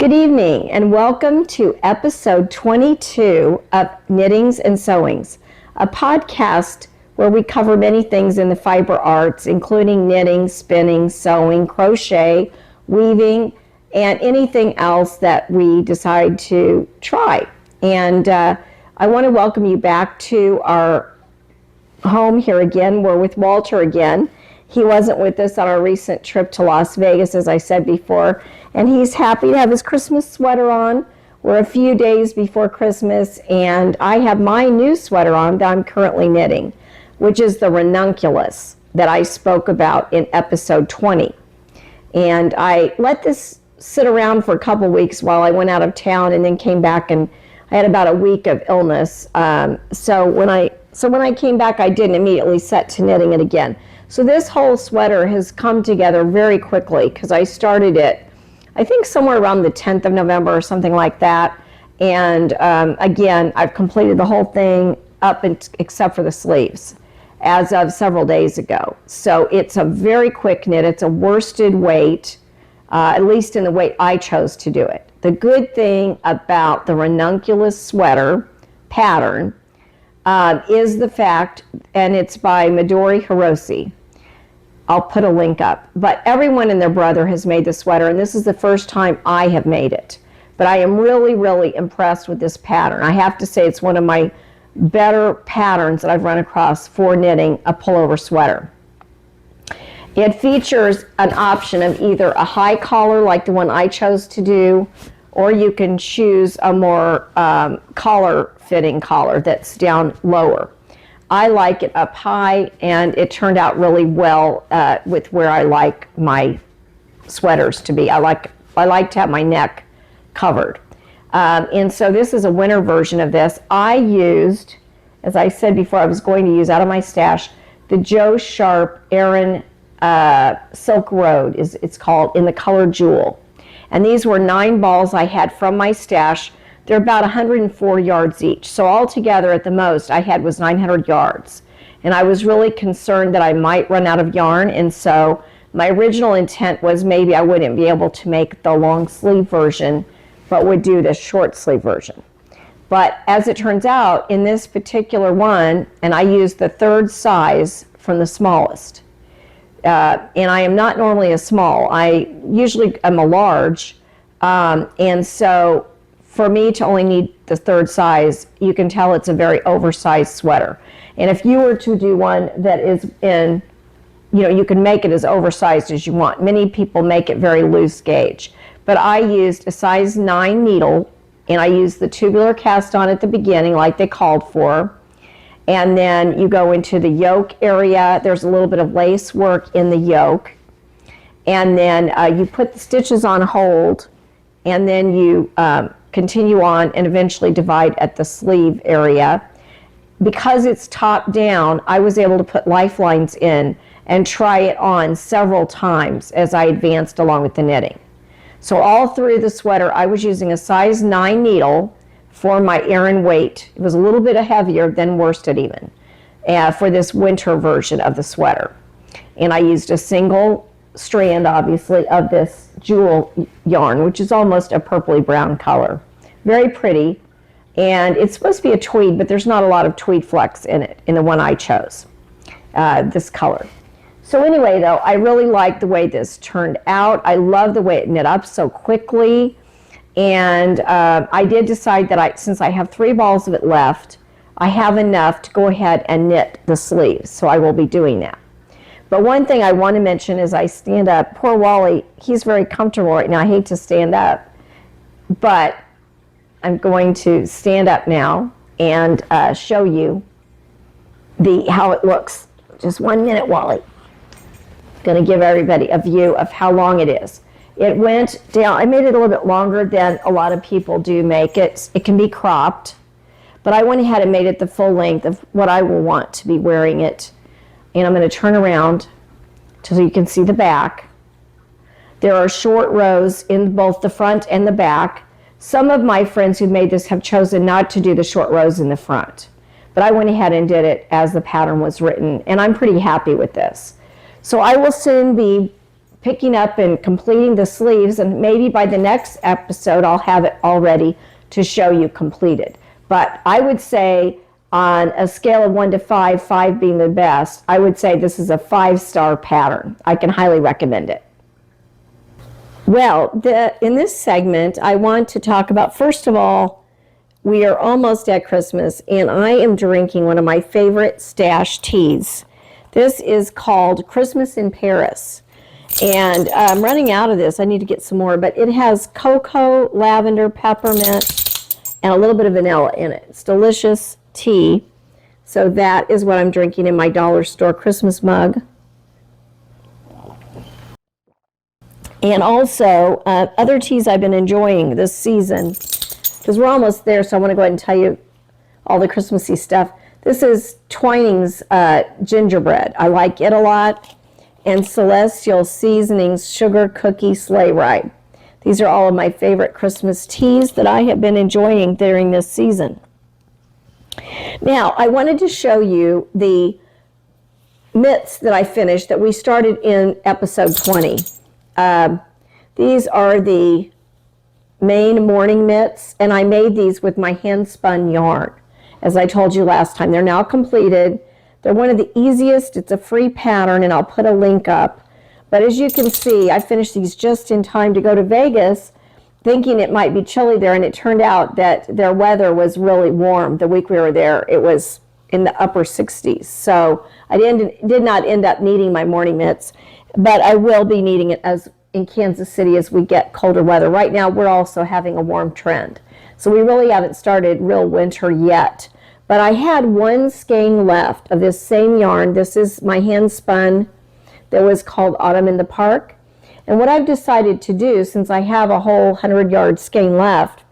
Good evening and welcome to episode 22 of Knittings and Sewings, a podcast where we cover many things in the fiber arts, including knitting, spinning, sewing, crochet, weaving, and anything else that we decide to try. And I want to welcome you back to our home here again. We're with Walter again. He wasn't with us on our recent trip to Las Vegas, as I said before, and he's happy to have his Christmas sweater on. We're a few days before Christmas, and I have my new sweater on that I'm currently knitting, which is the Ranunculus that I spoke about in episode 20. And I let this sit around for a couple weeks while I went out of town and then came back, and I had about a week of illness. So when I came back, I didn't immediately set to knitting it again. So this whole sweater has come together very quickly because I started it, I think somewhere around the 10th of November or something like that. And again, I've completed the whole thing up except for the sleeves as of several days ago. So it's a very quick knit. It's a worsted weight, at least in the weight I chose to do it. The good thing about the Ranunculus Sweater pattern is the fact, and it's by Midori Hirose. I'll put a link up. But everyone and their brother has made the sweater, and this is the first time I have made it. But I am really, really impressed with this pattern. I have to say it's one of my better patterns that I've run across for knitting a pullover sweater. It features an option of either a high collar like the one I chose to do, or you can choose a more collar-fitting collar that's down lower. I like it up high, and it turned out really well with where I like my sweaters to be. I like to have my neck covered. And so this is a winter version of this. I used, as I said before, I was going to use out of my stash, the Joe Sharp Aran Silk Road, it's called, in the color Jewel. And these were 9 balls I had from my stash. They're about 104 yards each. So altogether, at the most I had was 900 yards. And I was really concerned that I might run out of yarn. And so my original intent was maybe I wouldn't be able to make the long sleeve version, but would do the short sleeve version. But as it turns out, in this particular one, and I used the 3rd size from the smallest. And I am not normally a small. I usually am a large. And so for me to only need the 3rd size, you can tell it's a very oversized sweater. And if you were to do one that is in, you can make it as oversized as you want. Many people make it very loose gauge. But I used a size 9 needle, and I used the tubular cast on at the beginning like they called for. And then you go into the yoke area. There's a little bit of lace work in the yoke. And then you put the stitches on hold, and then you continue on and eventually divide at the sleeve area. Because it's top down, I was able to put lifelines in and try it on several times as I advanced along with the knitting. So all through the sweater, I was using a size 9 needle for my Aran weight. It was a little bit heavier than worsted even for this winter version of the sweater. And I used a single strand, obviously, of this jewel yarn, which is almost a purpley brown color. Very pretty. And it's supposed to be a tweed, but there's not a lot of tweed flecks in it, in the one I chose, this color. So anyway, though, I really like the way this turned out. I love the way it knit up so quickly. And I did decide that since I have 3 balls of it left, I have enough to go ahead and knit the sleeves. So I will be doing that. But one thing I want to mention is I stand up. Poor Wally, he's very comfortable right now. I hate to stand up, but I'm going to stand up now and show you how it looks. Just 1 minute, Wally. Going to give everybody a view of how long it is. It went down. I made it a little bit longer than a lot of people do make it. It can be cropped, but I went ahead and made it the full length of what I will want to be wearing it. And I'm going to turn around so you can see the back. There are short rows in both the front and the back. Some of my friends who've made this have chosen not to do the short rows in the front. But I went ahead and did it as the pattern was written, and I'm pretty happy with this. So I will soon be picking up and completing the sleeves, and maybe by the next episode I'll have it all ready to show you completed. But I would say on a scale of 1 to 5, 5 being the best, I would say this is a 5-star pattern. I can highly recommend it. Well, in this segment, I want to talk about, first of all, we are almost at Christmas, and I am drinking one of my favorite stash teas. This is called Christmas in Paris. And I'm running out of this. I need to get some more, but it has cocoa, lavender, peppermint, and a little bit of vanilla in it. It's delicious tea. So that is what I'm drinking in my dollar store Christmas mug. And also other teas I've been enjoying this season, because we're almost there, so I want to go ahead and tell you all the Christmassy stuff. This is Twinings gingerbread. I like it a lot. And Celestial Seasonings Sugar Cookie Sleigh Ride. These are all of my favorite Christmas teas that I have been enjoying during this season. Now, I wanted to show you the mitts that I finished that we started in episode 20. These are the main morning mitts, and I made these with my hand-spun yarn. As I told you last time, they're now completed. They're one of the easiest. It's a free pattern, and I'll put a link up. But as you can see, I finished these just in time to go to Vegas, thinking it might be chilly there, and it turned out that their weather was really warm. The week we were there, it was in the upper 60s. So I did not end up needing my morning mitts, but I will be needing it as in Kansas City as we get colder weather. Right now, we're also having a warm trend. So we really haven't started real winter yet. But I had one skein left of this same yarn. This is my hand spun that was called Autumn in the Park. And what I've decided to do, since I have a whole 100-yard skein left,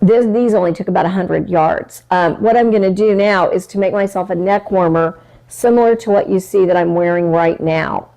these only took about 100 yards. What I'm going to do now is to make myself a neck warmer similar to what you see that I'm wearing right now.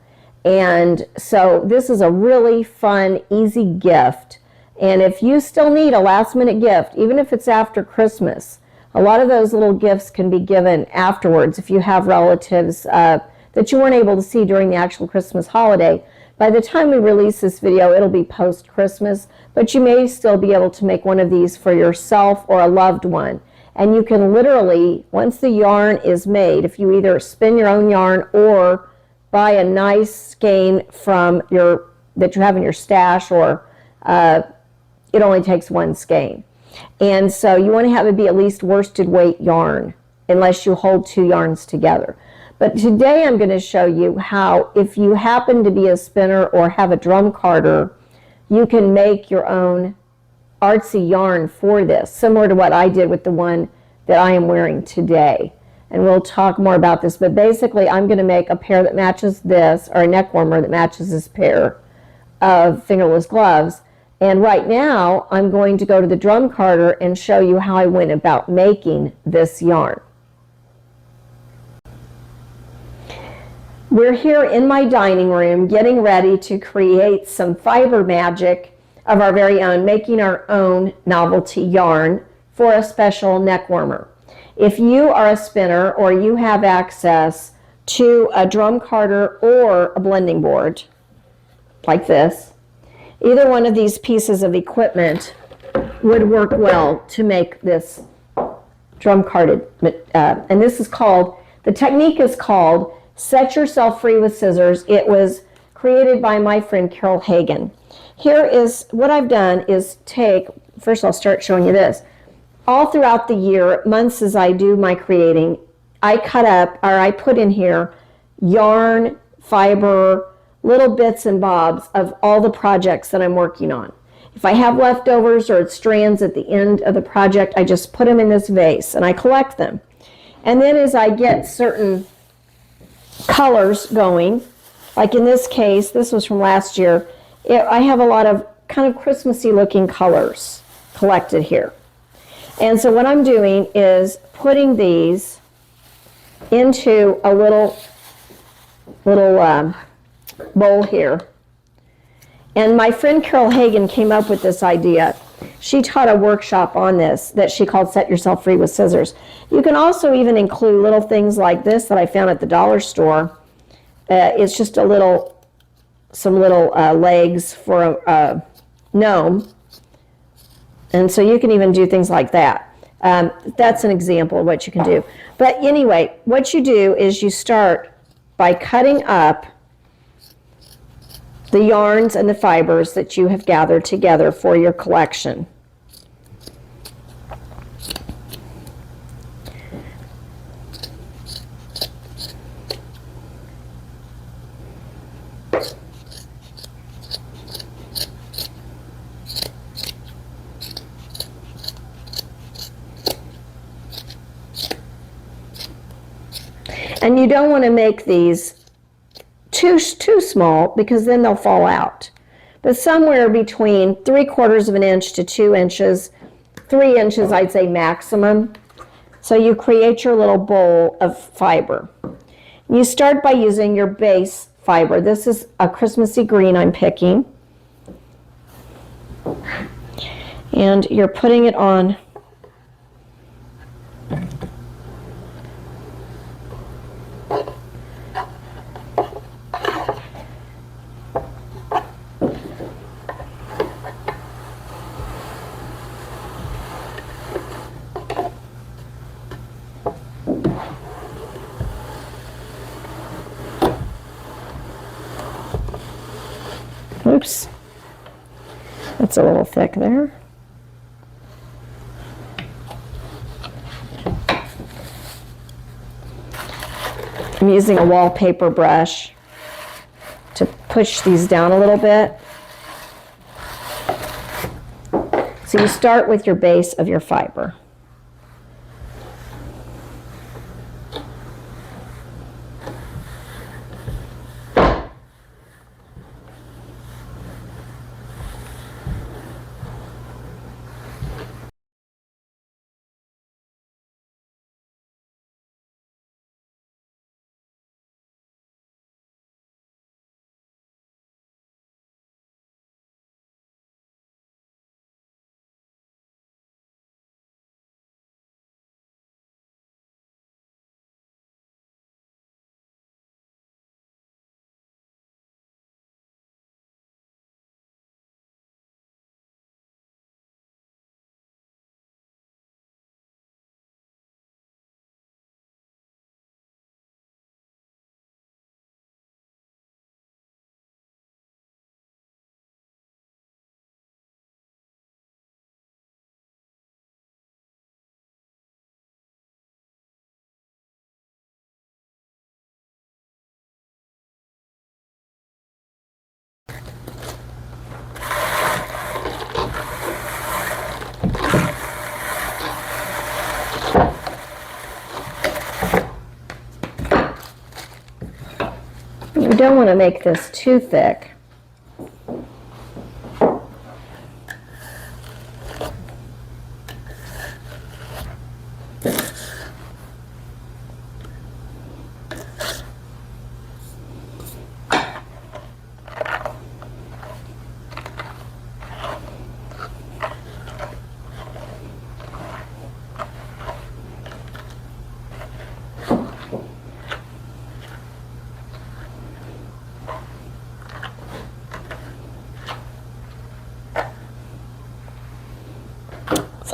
And so this is a really fun, easy gift. And if you still need a last-minute gift, even if it's after Christmas, a lot of those little gifts can be given afterwards if you have relatives that you weren't able to see during the actual Christmas holiday. By the time we release this video, it'll be post-Christmas, but you may still be able to make one of these for yourself or a loved one. And you can literally, once the yarn is made, if you either spin your own yarn or buy a nice skein from that you have in your stash, or it only takes one skein. And so you want to have it be at least worsted weight yarn, unless you hold two yarns together. But today I'm going to show you how, if you happen to be a spinner or have a drum carder, you can make your own artsy yarn for this, similar to what I did with the one that I am wearing today. And we'll talk more about this, but basically I'm going to make a pair that matches this, or a neck warmer that matches this pair of fingerless gloves. And right now I'm going to go to the drum carder and show you how I went about making this yarn. We're here in my dining room getting ready to create some fiber magic of our very own, making our own novelty yarn for a special neck warmer. If you are a spinner or you have access to a drum carder or a blending board like this, either one of these pieces of equipment would work well to make this drum carded. And this is called, the technique is called Set Yourself Free with Scissors. It was created by my friend Carol Hagan. Here is what I've done is first I'll start showing you this. All throughout the year, months as I do my creating, I put in here yarn, fiber, little bits and bobs of all the projects that I'm working on. If I have leftovers or strands at the end of the project, I just put them in this vase and I collect them. And then as I get certain colors going, like in this case, this was from last year, I have a lot of kind of Christmassy looking colors collected here. And so what I'm doing is putting these into a little bowl here. And my friend Carol Hagan came up with this idea. She taught a workshop on this that she called Set Yourself Free with Scissors. You can also even include little things like this that I found at the dollar store. It's just a little some little legs for a gnome. And so you can even do things like that. That's an example of what you can do. But anyway, what you do is you start by cutting up the yarns and the fibers that you have gathered together for your collection. And you don't want to make these too small because then they'll fall out. But somewhere between 3/4 of an inch to 2 inches, 3 inches I'd say maximum. So you create your little bowl of fiber. You start by using your base fiber. This is a Christmassy green I'm picking. And you're putting it on oops, that's a little thick there. I'm using a wallpaper brush to push these down a little bit. So you start with your base of your fiber. You don't want to make this too thick.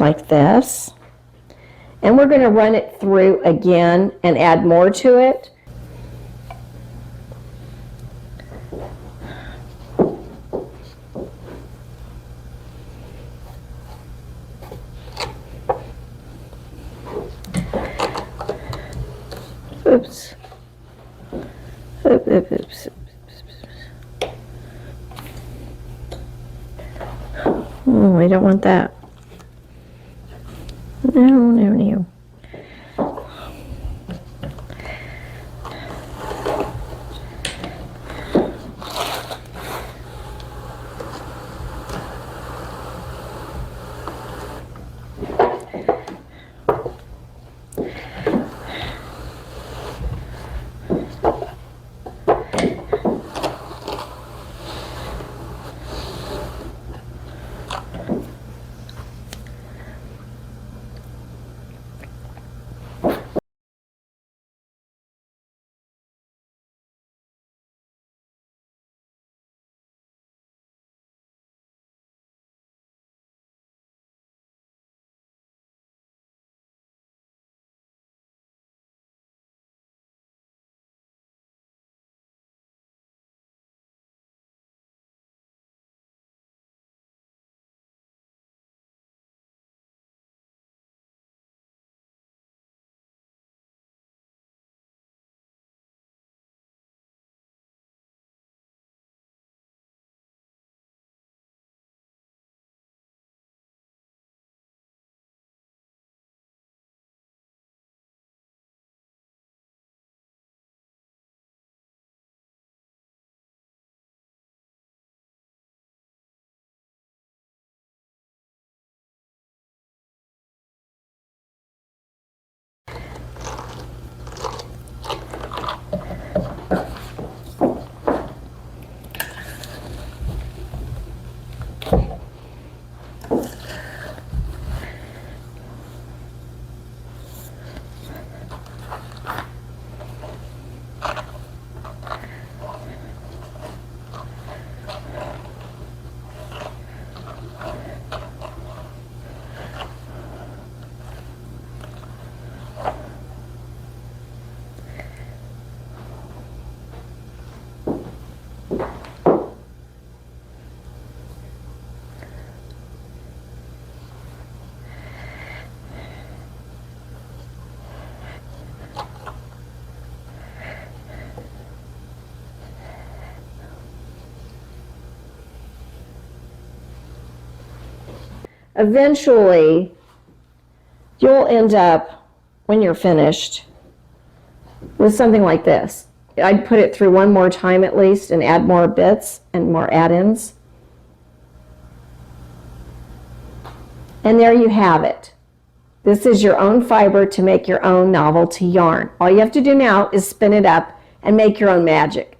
Like this, and we're going to run it through again and add more to it. Oops. Oops. Oh, I don't want that. No. Eventually, you'll end up, when you're finished, with something like this. I'd put it through one more time at least and add more bits and more add-ins. And there you have it. This is your own fiber to make your own novelty yarn. All you have to do now is spin it up and make your own magic.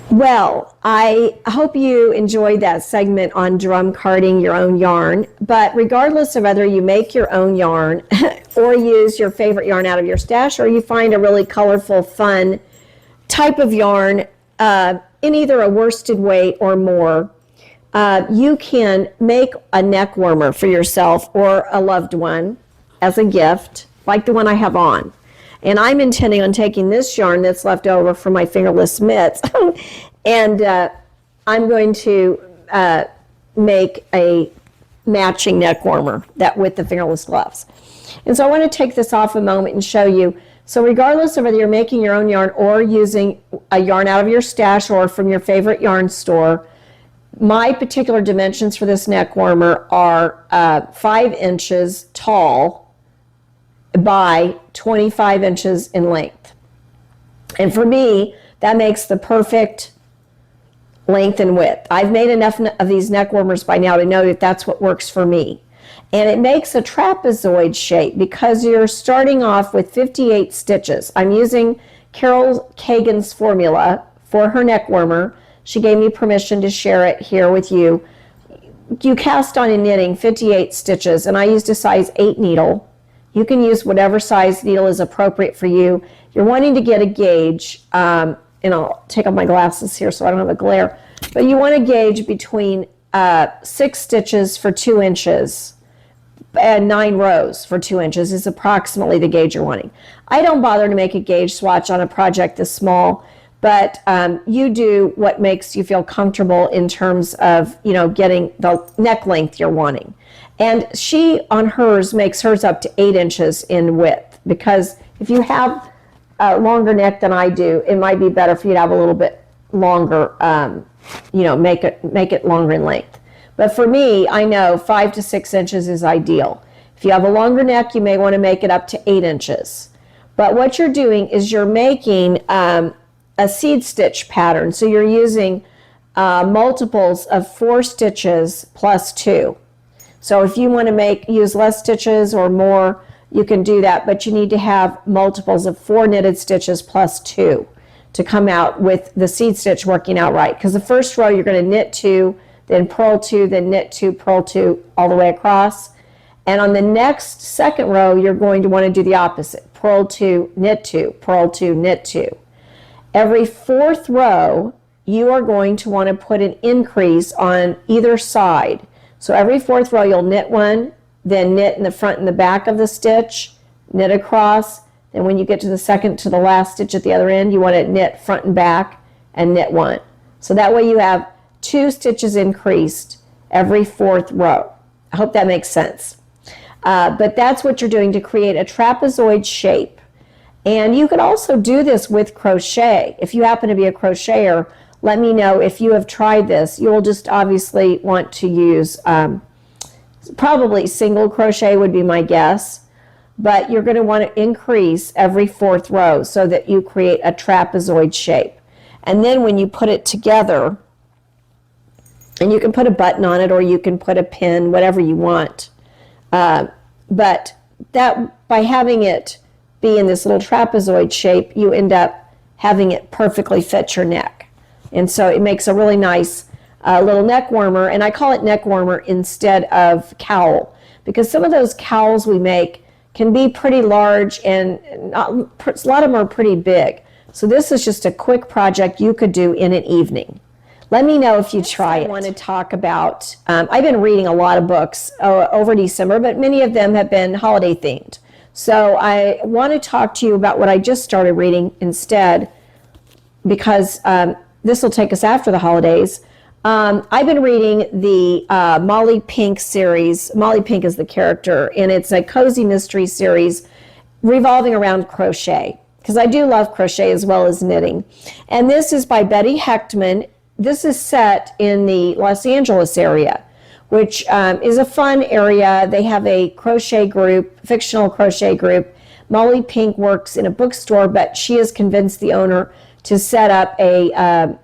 Well, I hope you enjoyed that segment on drum carding your own yarn, but regardless of whether you make your own yarn or use your favorite yarn out of your stash, or you find a really colorful, fun type of yarn in either a worsted weight or more, you can make a neck warmer for yourself or a loved one as a gift, like the one I have on. And I'm intending on taking this yarn that's left over from my fingerless mitts and I'm going to make a matching neck warmer with the fingerless gloves. And so I want to take this off a moment and show you. So regardless of whether you're making your own yarn or using a yarn out of your stash or from your favorite yarn store, my particular dimensions for this neck warmer are 5 inches tall by 25 inches in length. And for me, that makes the perfect length and width. I've made enough of these neck warmers by now to know that that's what works for me. And it makes a trapezoid shape because you're starting off with 58 stitches. I'm using Carol Kagan's formula for her neck warmer. She gave me permission to share it here with you. You cast on in knitting 58 stitches, and I used a size 8 needle. You can use whatever size needle is appropriate for you. You're wanting to get a gauge, and I'll take off my glasses here so I don't have a glare, but you want to gauge between 6 stitches for 2 inches and 9 rows for 2 inches is approximately the gauge you're wanting. I don't bother to make a gauge swatch on a project this small, but you do what makes you feel comfortable in terms of, getting the neck length you're wanting. And she, on hers, makes hers up to 8 inches in width, because if you have a longer neck than I do, it might be better for you to have a little bit longer, make it longer in length. But for me, I know 5 to 6 inches is ideal. If you have a longer neck, you may want to make it up to 8 inches. But what you're doing is you're making a seed stitch pattern. So you're using multiples of 4 stitches plus 2. So if you want to use less stitches or more, you can do that, but you need to have multiples of 4 knitted stitches plus 2 to come out with the seed stitch working out right. Because the first row you're going to knit 2, then purl 2, then knit 2, purl 2 all the way across. And on the next second row, you're going to want to do the opposite. Purl 2, knit 2, purl 2, knit 2. Every 4th row, you are going to want to put an increase on either side. So every 4th row you'll knit 1, then knit in the front and the back of the stitch, knit across, and when you get to the second to the last stitch at the other end, you want to knit front and back and knit 1. So that way you have 2 stitches increased every 4th row. I hope that makes sense. But that's what you're doing to create a trapezoid shape. And you could also do this with crochet. If you happen to be a crocheter, let me know if you have tried this. You'll just obviously want to use probably single crochet would be my guess, but you're going to want to increase every 4th row so that you create a trapezoid shape. And then when you put it together, and you can put a button on it or you can put a pin, whatever you want, but that by having it be in this little trapezoid shape, you end up having it perfectly fit your neck. And so it makes a really nice little neck warmer, and I call it neck warmer instead of cowl, because some of those cowls we make can be pretty large, and a lot of them are pretty big. So this is just a quick project you could do in an evening. Let me know if you try it. I want to talk about, I've been reading a lot of books over December, but many of them have been holiday themed. So I want to talk to you about what I just started reading instead, because this will take us after the holidays. I've been reading the Molly Pink series. Molly Pink is the character, and it's a cozy mystery series revolving around crochet, because I do love crochet as well as knitting. And this is by Betty Hechtman. This is set in the Los Angeles area, which is a fun area. They have a crochet group, fictional crochet group. Molly Pink works in a bookstore, but she has convinced the owner to set up a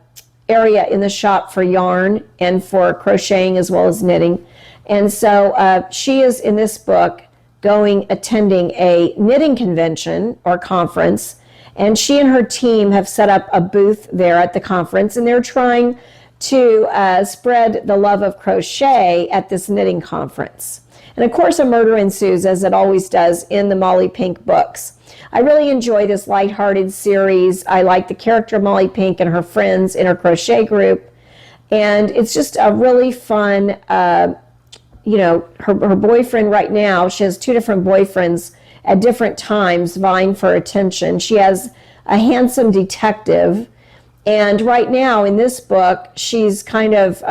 area in the shop for yarn and for crocheting as well as knitting. And so she is in this book attending a knitting convention or conference, and she and her team have set up a booth there at the conference, and they're trying to spread the love of crochet at this knitting conference. And of course a murder ensues, as it always does in the Molly Pink books. I really enjoy this lighthearted series. I like the character Molly Pink and her friends in her crochet group. And it's just a really fun, her boyfriend right now, she has 2 different boyfriends at different times vying for attention. She has a handsome detective. And right now in this book, she's kind of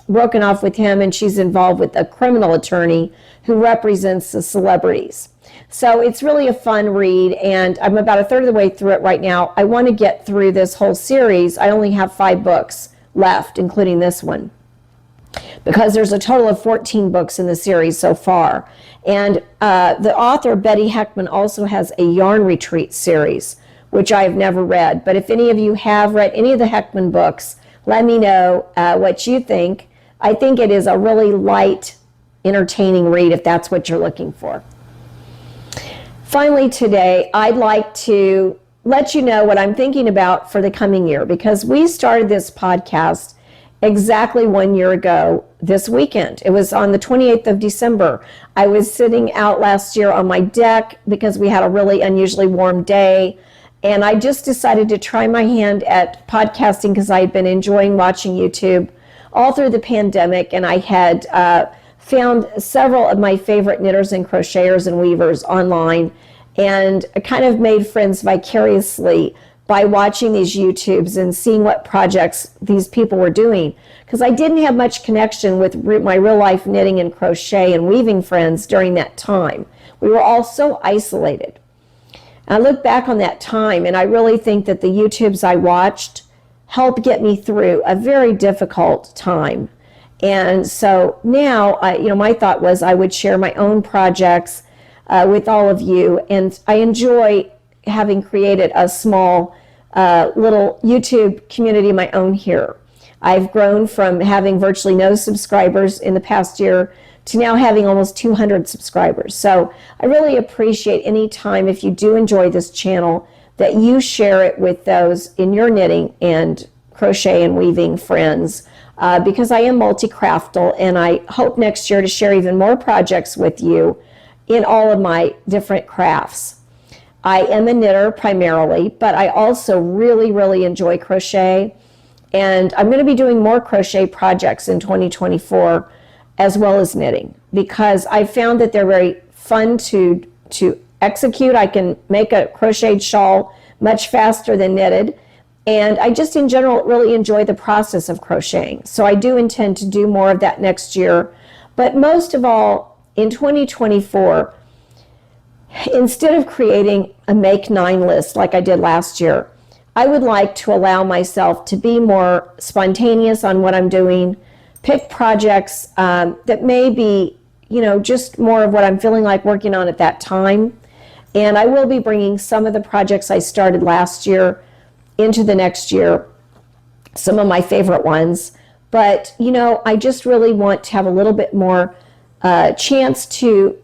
broken off with him, and she's involved with a criminal attorney who represents the celebrities. So it's really a fun read, and I'm about a third of the way through it right now. I want to get through this whole series. I only have 5 books left, including this one, because there's a total of 14 books in the series so far. And the author, Betty Hechtman, also has a yarn retreat series, which I have never read. But if any of you have read any of the Hechtman books, let me know what you think. I think it is a really light, entertaining read if that's what you're looking for. Finally today, I'd like to let you know what I'm thinking about for the coming year, because we started this podcast exactly 1 year ago this weekend. It was on the 28th of December. I was sitting out last year on my deck because we had a really unusually warm day, and I just decided to try my hand at podcasting because I had been enjoying watching YouTube all through the pandemic, and I had found several of my favorite knitters and crocheters and weavers online, and I kind of made friends vicariously by watching these YouTubes and seeing what projects these people were doing, because I didn't have much connection with my real life knitting and crochet and weaving friends during that time. We were all so isolated. I look back on that time, and I really think that the YouTubes I watched helped get me through a very difficult time. And so now, my thought was I would share my own projects with all of you. And I enjoy having created a small little YouTube community of my own here. I've grown from having virtually no subscribers in the past year to now having almost 200 subscribers. So I really appreciate any time, if you do enjoy this channel, that you share it with those in your knitting and crochet and weaving friends. Because I am multi-craftal, and I hope next year to share even more projects with you in all of my different crafts. I am a knitter primarily, but I also really, really enjoy crochet, and I'm going to be doing more crochet projects in 2024 as well as knitting, because I found that they're very fun to execute. I can make a crocheted shawl much faster than knitted. And I just in general really enjoy the process of crocheting. So I do intend to do more of that next year. But most of all, in 2024, instead of creating a Make 9 list like I did last year, I would like to allow myself to be more spontaneous on what I'm doing, pick projects that may be, just more of what I'm feeling like working on at that time. And I will be bringing some of the projects I started last year into the next year, some of my favorite ones. But, I just really want to have a little bit more chance to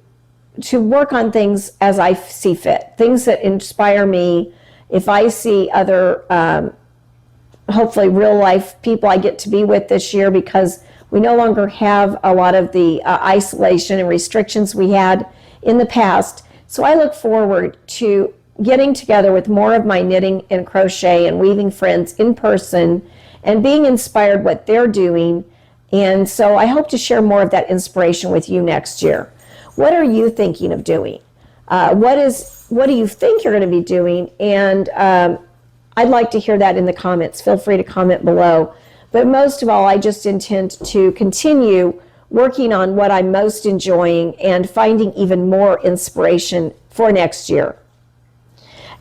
work on things as I see fit, things that inspire me. If I see other hopefully real life people I get to be with this year, because we no longer have a lot of the isolation and restrictions we had in the past. So I look forward to getting together with more of my knitting and crochet and weaving friends in person and being inspired what they're doing. And so I hope to share more of that inspiration with you next year. What are you thinking of doing? What do you think you're going to be doing? And I'd like to hear that in the comments. Feel free to comment below. But most of all, I just intend to continue working on what I'm most enjoying and finding even more inspiration for next year.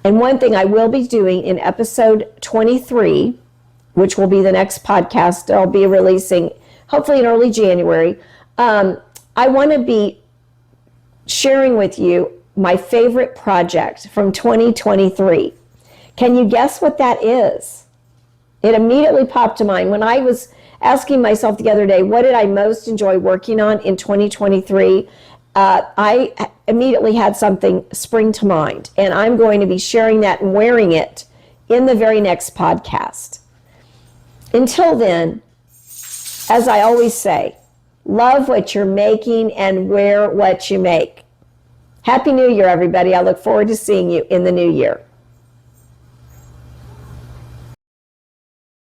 And one thing I will be doing in episode 23, which will be the next podcast I'll be releasing hopefully in early January, I want to be sharing with you my favorite project from 2023. Can you guess what that is? It immediately popped to mind when I was asking myself the other day, what did I most enjoy working on in 2023? I immediately had something spring to mind, and I'm going to be sharing that and wearing it in the very next podcast. Until then, as I always say, love what you're making and wear what you make. Happy New Year, everybody. I look forward to seeing you in the new year.